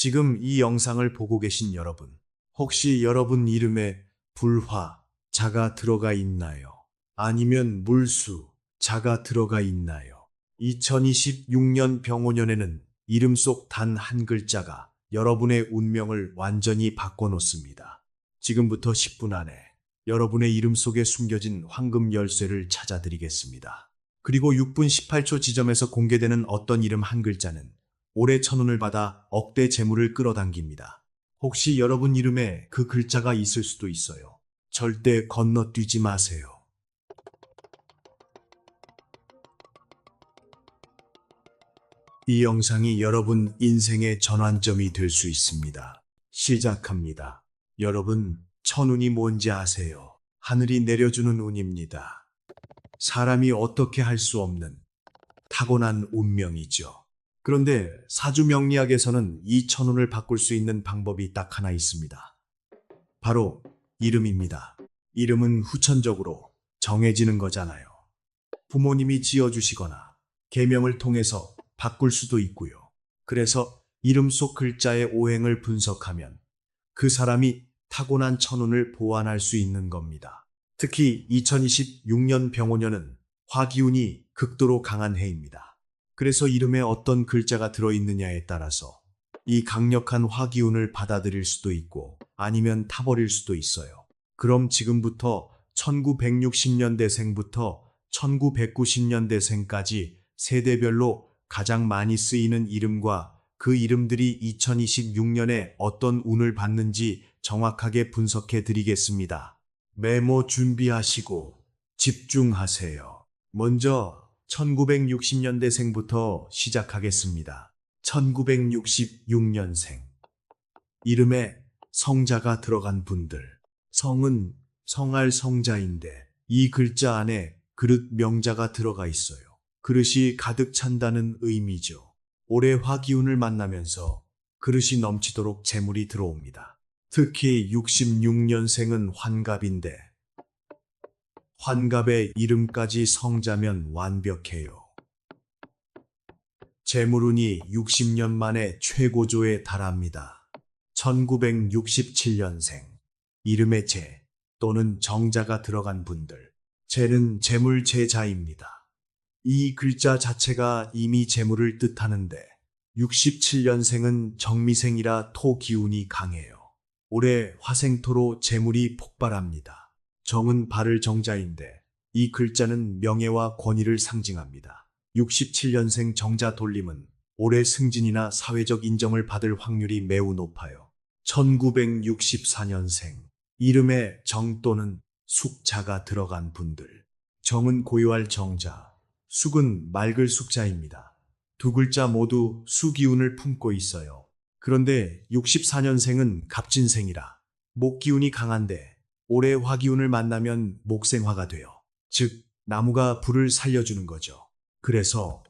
지금 이 영상을 보고 계신 여러분, 혹시 여러분 이름에 불화, 자가 들어가 있나요? 아니면 물수, 자가 들어가 있나요? 2026년 병오년에는 이름 속 단 한 글자가 여러분의 운명을 완전히 바꿔놓습니다. 지금부터 10분 안에 여러분의 이름 속에 숨겨진 황금 열쇠를 찾아드리겠습니다. 그리고 6분 18초 지점에서 공개되는 어떤 이름 한 글자는 올해 천운을 받아 억대 재물을 끌어당깁니다. 혹시 여러분 이름에 그 글자가 있을 수도 있어요. 절대 건너뛰지 마세요. 이 영상이 여러분 인생의 전환점이 될 수 있습니다. 시작합니다. 여러분, 천운이 뭔지 아세요? 하늘이 내려주는 운입니다. 사람이 어떻게 할 수 없는 타고난 운명이죠. 그런데 사주명리학에서는 이 천운을 바꿀 수 있는 방법이 딱 하나 있습니다. 바로 이름입니다. 이름은 후천적으로 정해지는 거잖아요. 부모님이 지어주시거나 계명을 통해서 바꿀 수도 있고요. 그래서 이름 속 글자의 오행을 분석하면 그 사람이 타고난 천운을 보완할 수 있는 겁니다. 특히 2026년 병오년은 화기운이 극도로 강한 해입니다. 그래서 이름에 어떤 글자가 들어있느냐에 따라서 이 강력한 화기운을 받아들일 수도 있고 아니면 타버릴 수도 있어요. 그럼 지금부터 1960년대생부터 1990년대생까지 세대별로 가장 많이 쓰이는 이름과 그 이름들이 2026년에 어떤 운을 받는지 정확하게 분석해 드리겠습니다. 메모 준비하시고 집중하세요. 먼저 1960년대생부터 시작하겠습니다. 1966년생. 이름에 성자가 들어간 분들. 성은 성할 성자인데 이 글자 안에 그릇 명자가 들어가 있어요. 그릇이 가득 찬다는 의미죠. 올해 화기운을 만나면서 그릇이 넘치도록 재물이 들어옵니다. 특히 66년생은 환갑인데 환갑의 이름까지 성자면 완벽해요. 재물운이 60년 만에 최고조에 달합니다. 1967년생. 이름에 재 또는 정자가 들어간 분들. 재는 재물제자입니다. 이 글자 자체가 이미 재물을 뜻하는데 67년생은 정미생이라 토 기운이 강해요. 올해 화생토로 재물이 폭발합니다. 정은 발을 정자인데 이 글자는 명예와 권위를 상징합니다. 67년생 정자 돌림은 올해 승진이나 사회적 인정을 받을 확률이 매우 높아요. 1964년생. 이름에 정 또는 숙자가 들어간 분들. 정은 고요할 정자, 숙은 맑을 숙자입니다. 두 글자 모두 수기운을 품고 있어요. 그런데 64년생은 갑진생이라 목기운이 강한데 올해 화기운을 만나면 목생화가 돼요. 즉, 나무가 불을 살려주는 거죠. 그래서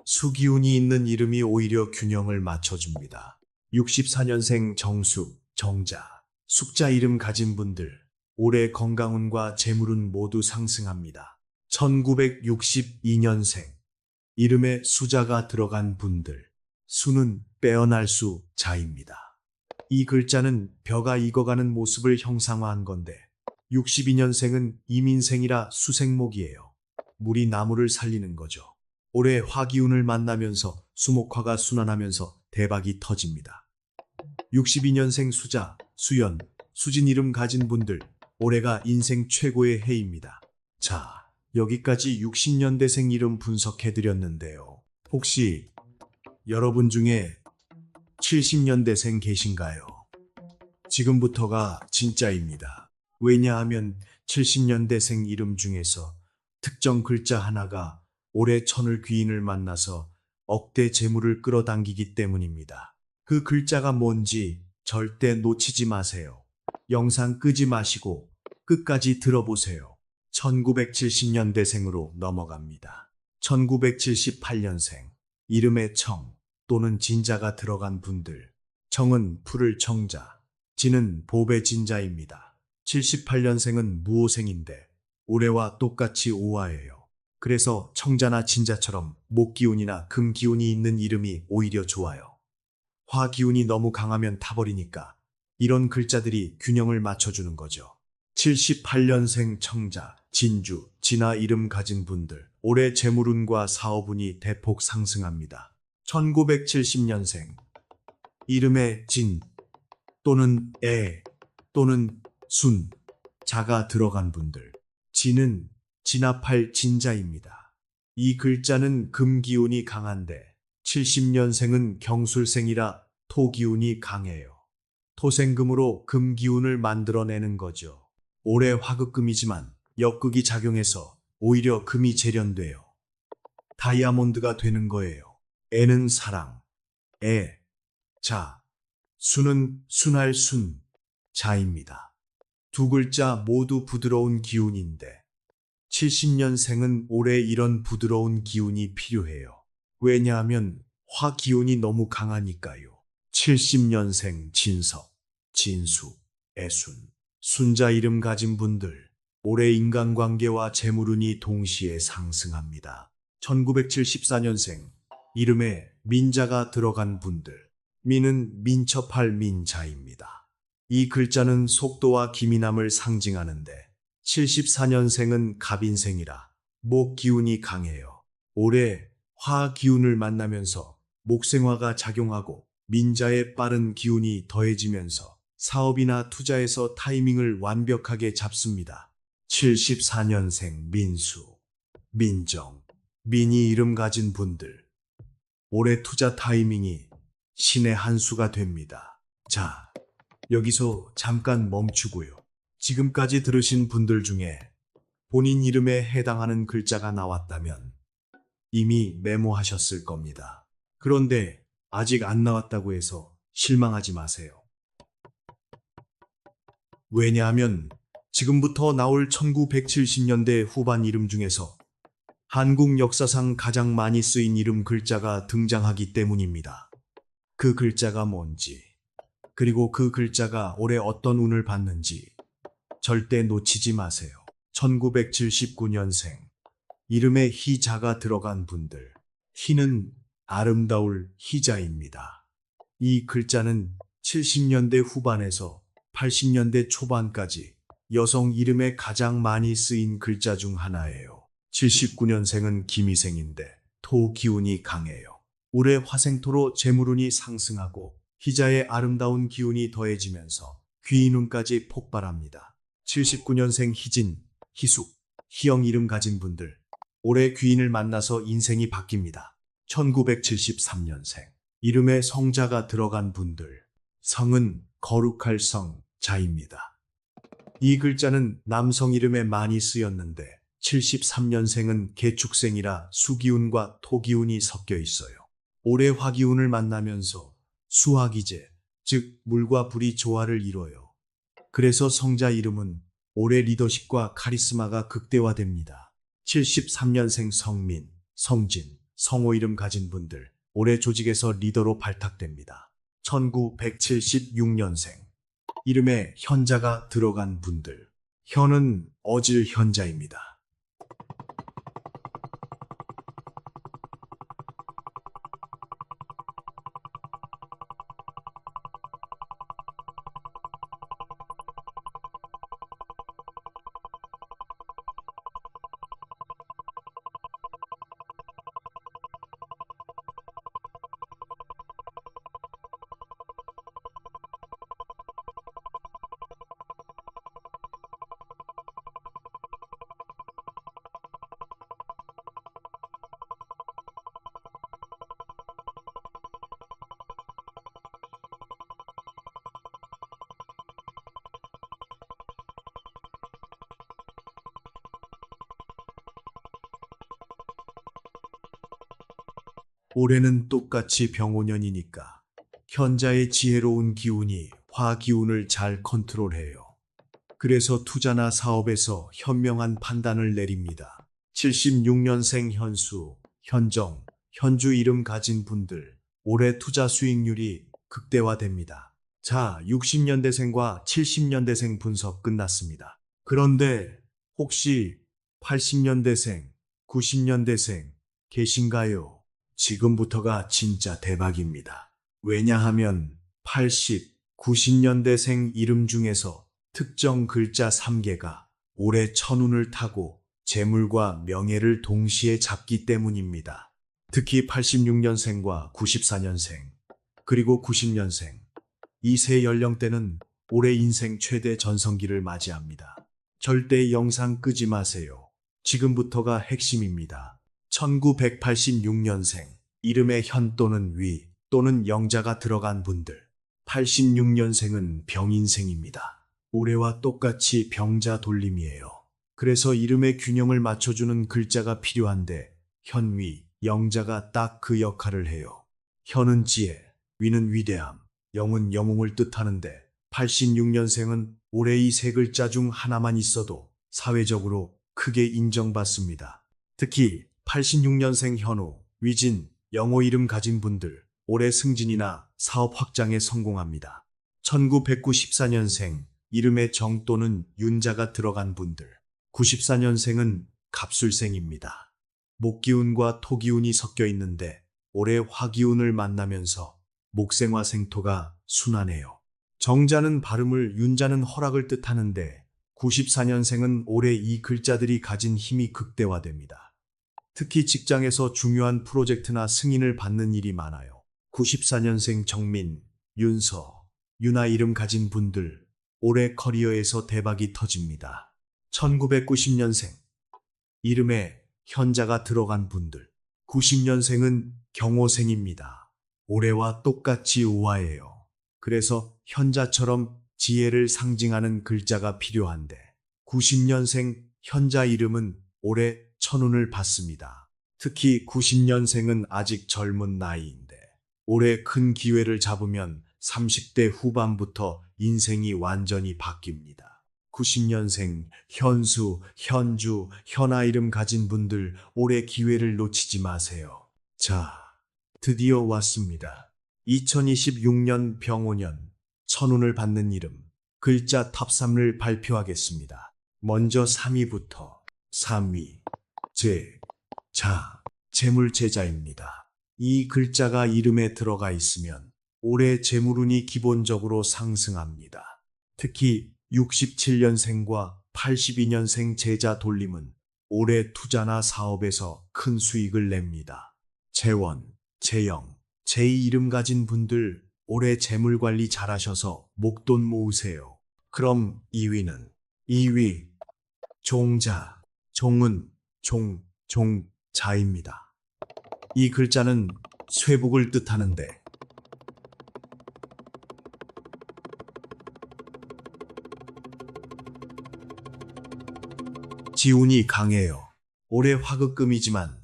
수기운이 있는 이름이 오히려 균형을 맞춰줍니다. 64년생 정숙, 정자, 숙자 이름 가진 분들, 올해 건강운과 재물운 모두 상승합니다. 1962년생. 이름에 수자가 들어간 분들. 수는 빼어날 수, 자입니다. 이 글자는 벼가 익어가는 모습을 형상화한 건데 62년생은 이민생이라 수생목이에요. 물이 나무를 살리는 거죠. 올해 화기운을 만나면서 수목화가 순환하면서 대박이 터집니다. 62년생 수자, 수연, 수진 이름 가진 분들, 올해가 인생 최고의 해입니다. 자, 여기까지 60년대생 이름 분석해드렸는데요. 혹시 여러분 중에 70년대생 계신가요? 지금부터가 진짜입니다. 왜냐하면 70년대생 이름 중에서 특정 글자 하나가 올해 천을 귀인을 만나서 억대 재물을 끌어당기기 때문입니다. 그 글자가 뭔지 절대 놓치지 마세요. 영상 끄지 마시고 끝까지 들어보세요. 1970년대생으로 넘어갑니다. 1978년생. 이름에 청 또는 진자가 들어간 분들. 청은 풀을 청자, 진은 보배 진자입니다. 78년생은 무오생인데 올해와 똑같이 오화예요. 그래서 청자나 진자처럼 목기운이나 금기운이 있는 이름이 오히려 좋아요. 화 기운이 너무 강하면 타버리니까 이런 글자들이 균형을 맞춰주는 거죠. 78년생 청자, 진주, 진화 이름 가진 분들, 올해 재물운과 사업운이 대폭 상승합니다. 1970년생, 이름에 진 또는 애 또는 순, 자가 들어간 분들, 진은 진압할 진자입니다. 이 글자는 금 기운이 강한데 70년생은 경술생이라 토 기운이 강해요. 토생금으로 금 기운을 만들어내는 거죠. 올해 화극금이지만 역극이 작용해서 오히려 금이 재련돼요. 다이아몬드가 되는 거예요. 애는 사랑, 애, 자, 순은 순할 순, 자입니다. 두 글자 모두 부드러운 기운인데 70년생은 올해 이런 부드러운 기운이 필요해요. 왜냐하면 화 기운이 너무 강하니까요. 70년생 진석, 진수, 애순, 순자 이름 가진 분들, 올해 인간관계와 재물운이 동시에 상승합니다. 1974년생, 이름에 민자가 들어간 분들, 민은 민첩할 민자입니다. 이 글자는 속도와 기민함을 상징하는데 74년생은 갑인생이라 목 기운이 강해요. 올해 화 기운을 만나면서 목생화가 작용하고 민자의 빠른 기운이 더해지면서 사업이나 투자에서 타이밍을 완벽하게 잡습니다. 74년생 민수, 민정, 민이 이름 가진 분들, 올해 투자 타이밍이 신의 한 수가 됩니다. 자, 여기서 잠깐 멈추고요. 지금까지 들으신 분들 중에 본인 이름에 해당하는 글자가 나왔다면 이미 메모하셨을 겁니다. 그런데 아직 안 나왔다고 해서 실망하지 마세요. 왜냐하면 지금부터 나올 1970년대 후반 이름 중에서 한국 역사상 가장 많이 쓰인 이름 글자가 등장하기 때문입니다. 그 글자가 뭔지, 그리고 그 글자가 올해 어떤 운을 받는지 절대 놓치지 마세요. 1979년생, 이름에 희자가 들어간 분들, 희는 아름다울 희자입니다. 이 글자는 70년대 후반에서 80년대 초반까지 여성 이름에 가장 많이 쓰인 글자 중 하나예요. 79년생은 김희생인데 토 기운이 강해요. 올해 화생토로 재물운이 상승하고 희자의 아름다운 기운이 더해지면서 귀인운까지 폭발합니다. 79년생 희진, 희숙, 희영 이름 가진 분들, 올해 귀인을 만나서 인생이 바뀝니다. 1973년생, 이름에 성자가 들어간 분들, 성은 거룩할 성, 자입니다. 이 글자는 남성 이름에 많이 쓰였는데 73년생은 개축생이라 수기운과 토기운이 섞여 있어요. 올해 화기운을 만나면서 수화기재, 즉 물과 불이 조화를 이뤄요. 그래서 성자 이름은 올해 리더십과 카리스마가 극대화됩니다. 73년생 성민, 성진, 성호 이름 가진 분들, 올해 조직에서 리더로 발탁됩니다. 1976년생, 이름에 현자가 들어간 분들, 현은 어질 현자입니다. 올해는 똑같이 병오년이니까 현자의 지혜로운 기운이 화 기운을 잘 컨트롤해요. 그래서 투자나 사업에서 현명한 판단을 내립니다. 76년생 현수, 현정, 현주 이름 가진 분들, 올해 투자 수익률이 극대화됩니다. 자, 60년대생과 70년대생 분석 끝났습니다. 그런데 혹시 80년대생, 90년대생 계신가요? 지금부터가 진짜 대박입니다. 왜냐하면 80, 90년대생 이름 중에서 특정 글자 3개가 올해 천운을 타고 재물과 명예를 동시에 잡기 때문입니다. 특히 86년생과 94년생, 그리고 90년생, 이 세 연령대는 올해 인생 최대 전성기를 맞이합니다. 절대 영상 끄지 마세요. 지금부터가 핵심입니다. 1986년생, 이름에 현 또는 위 또는 영자가 들어간 분들. 86년생은 병인생입니다. 올해와 똑같이 병자 돌림이에요. 그래서 이름의 균형을 맞춰주는 글자가 필요한데 현위, 영자가 딱 그 역할을 해요. 현은 지혜, 위는 위대함, 영은 영웅을 뜻하는데 86년생은 올해 이 세 글자 중 하나만 있어도 사회적으로 크게 인정받습니다. 특히 86년생 현우, 위진, 영어 이름 가진 분들 올해 승진이나 사업 확장에 성공합니다. 1994년생, 이름에 정 또는 윤자가 들어간 분들 94년생은 갑술생입니다. 목기운과 토기운이 섞여 있는데 올해 화기운을 만나면서 목생화생토가 순하네요. 정자는 발음을, 윤자는 허락을 뜻하는데 94년생은 올해 이 글자들이 가진 힘이 극대화됩니다. 특히 직장에서 중요한 프로젝트나 승인을 받는 일이 많아요. 94년생 정민, 윤서, 윤아 이름 가진 분들 올해 커리어에서 대박이 터집니다. 1990년생, 이름에 현자가 들어간 분들 90년생은 경호생입니다. 올해와 똑같이 우아해요. 그래서 현자처럼 지혜를 상징하는 글자가 필요한데 90년생 현자 이름은 올해 천운을 받습니다. 특히 90년생은 아직 젊은 나이인데 올해 큰 기회를 잡으면 30대 후반부터 인생이 완전히 바뀝니다. 90년생 현수, 현주, 현아 이름 가진 분들 올해 기회를 놓치지 마세요. 자, 드디어 왔습니다. 2026년 병오년 천운을 받는 이름 글자 탑3을 발표하겠습니다. 먼저 3위부터 3위 재물제자입니다. 이 글자가 이름에 들어가 있으면 올해 재물운이 기본적으로 상승합니다. 특히 67년생과 82년생 제자 돌림은 올해 투자나 사업에서 큰 수익을 냅니다. 재원, 재영, 제2 이름 가진 분들 올해 재물관리 잘하셔서 목돈 모으세요. 그럼 2위는 2위 종자, 종은 종자입니다. 이 글자는 쇠복을 뜻하는데 지운이 강해요. 올해 화극금이지만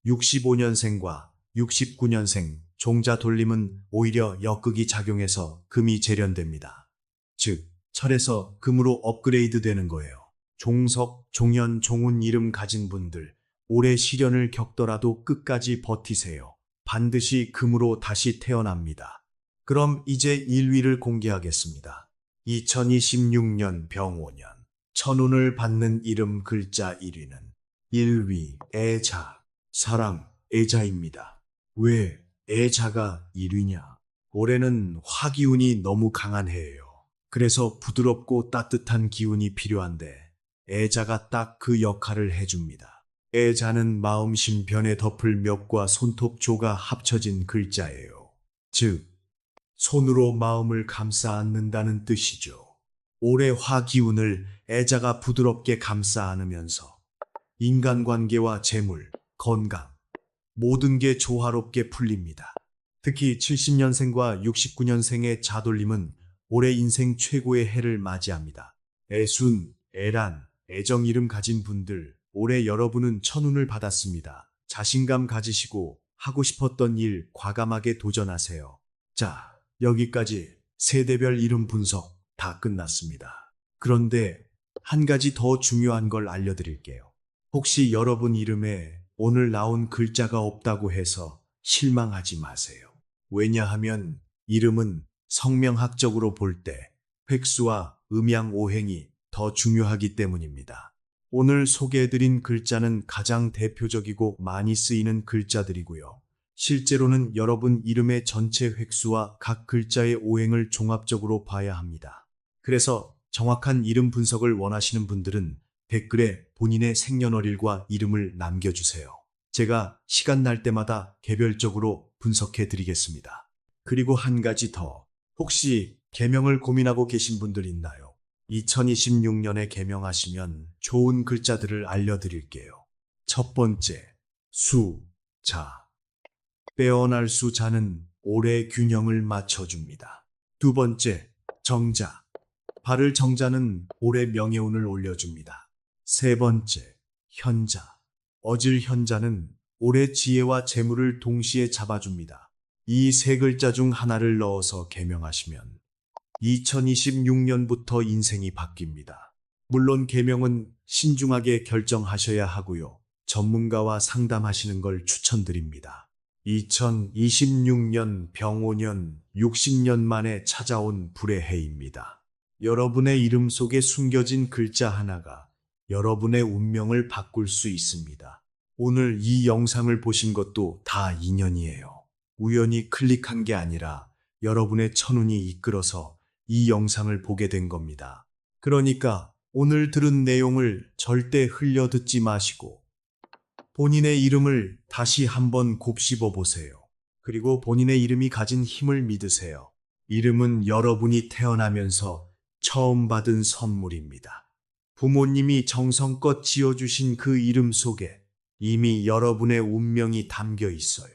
65년생과 69년생 종자 돌림은 오히려 역극이 작용해서 금이 재련됩니다. 즉, 철에서 금으로 업그레이드 되는 거예요. 종석, 종연, 종운 이름 가진 분들 올해 시련을 겪더라도 끝까지 버티세요. 반드시 금으로 다시 태어납니다. 그럼 이제 1위를 공개하겠습니다. 2026년 병오년 천운을 받는 이름 글자 1위는 1위 애자, 사랑, 애자입니다. 왜 애자가 1위냐? 올해는 화기운이 너무 강한 해예요. 그래서 부드럽고 따뜻한 기운이 필요한데 애자가 딱 그 역할을 해줍니다. 애자는 마음심 변에 덮을 멱과 손톱조가 합쳐진 글자예요. 즉, 손으로 마음을 감싸 안는다는 뜻이죠. 올해 화기운을 애자가 부드럽게 감싸 안으면서 인간관계와 재물, 건강, 모든 게 조화롭게 풀립니다. 특히 70년생과 69년생의 자돌림은 올해 인생 최고의 해를 맞이합니다. 애순, 애란, 애정 이름 가진 분들 올해 여러분은 천운을 받았습니다. 자신감 가지시고 하고 싶었던 일 과감하게 도전하세요. 자, 여기까지 세대별 이름 분석 다 끝났습니다. 그런데 한 가지 더 중요한 걸 알려드릴게요. 혹시 여러분 이름에 오늘 나온 글자가 없다고 해서 실망하지 마세요. 왜냐하면 이름은 성명학적으로 볼 때 획수와 음양 오행이 더 중요하기 때문입니다. 오늘 소개해드린 글자는 가장 대표적이고 많이 쓰이는 글자들이고요. 실제로는 여러분 이름의 전체 획수와 각 글자의 오행을 종합적으로 봐야 합니다. 그래서 정확한 이름 분석을 원하시는 분들은 댓글에 본인의 생년월일과 이름을 남겨주세요. 제가 시간 날 때마다 개별적으로 분석해 드리겠습니다. 그리고 한 가지 더. 혹시 개명을 고민하고 계신 분들 있나요? 2026년에 개명하시면 좋은 글자들을 알려드릴게요. 첫 번째, 수, 자. 빼어날 수, 자는 올해 균형을 맞춰줍니다. 두 번째, 정자. 발을 정자는 올해 명예운을 올려줍니다. 세 번째, 현자. 어질 현자는 올해 지혜와 재물을 동시에 잡아줍니다. 이 세 글자 중 하나를 넣어서 개명하시면 2026년부터 인생이 바뀝니다. 물론 개명은 신중하게 결정하셔야 하고요. 전문가와 상담하시는 걸 추천드립니다. 2026년 병오년 60년 만에 찾아온 불의 해입니다. 여러분의 이름 속에 숨겨진 글자 하나가 여러분의 운명을 바꿀 수 있습니다. 오늘 이 영상을 보신 것도 다 인연이에요. 우연히 클릭한 게 아니라 여러분의 천운이 이끌어서 이 영상을 보게 된 겁니다. 그러니까 오늘 들은 내용을 절대 흘려 듣지 마시고 본인의 이름을 다시 한번 곱씹어 보세요. 그리고 본인의 이름이 가진 힘을 믿으세요. 이름은 여러분이 태어나면서 처음 받은 선물입니다. 부모님이 정성껏 지어주신 그 이름 속에 이미 여러분의 운명이 담겨 있어요.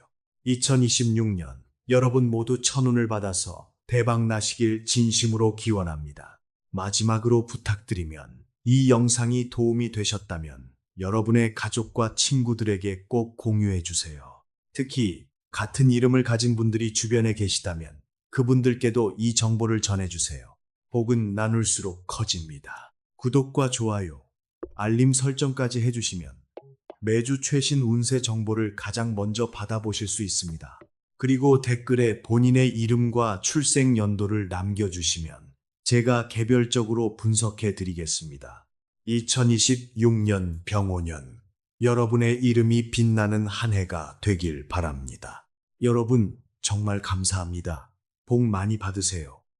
2026년 여러분 모두 천운을 받아서 대박 나시길 진심으로 기원합니다. 마지막으로 부탁드리면 이 영상이 도움이 되셨다면 여러분의 가족과 친구들에게 꼭 공유해 주세요. 특히 같은 이름을 가진 분들이 주변에 계시다면 그분들께도 이 정보를 전해주세요. 복은 나눌수록 커집니다. 구독과 좋아요, 알림 설정까지 해주시면 매주 최신 운세 정보를 가장 먼저 받아보실 수 있습니다. 그리고 댓글에 본인의 이름과 출생 연도를 남겨주시면 제가 개별적으로 분석해 드리겠습니다. 2026년 병오년 여러분의 이름이 빛나는 한 해가 되길 바랍니다. 여러분 정말 감사합니다. 복 많이 받으세요.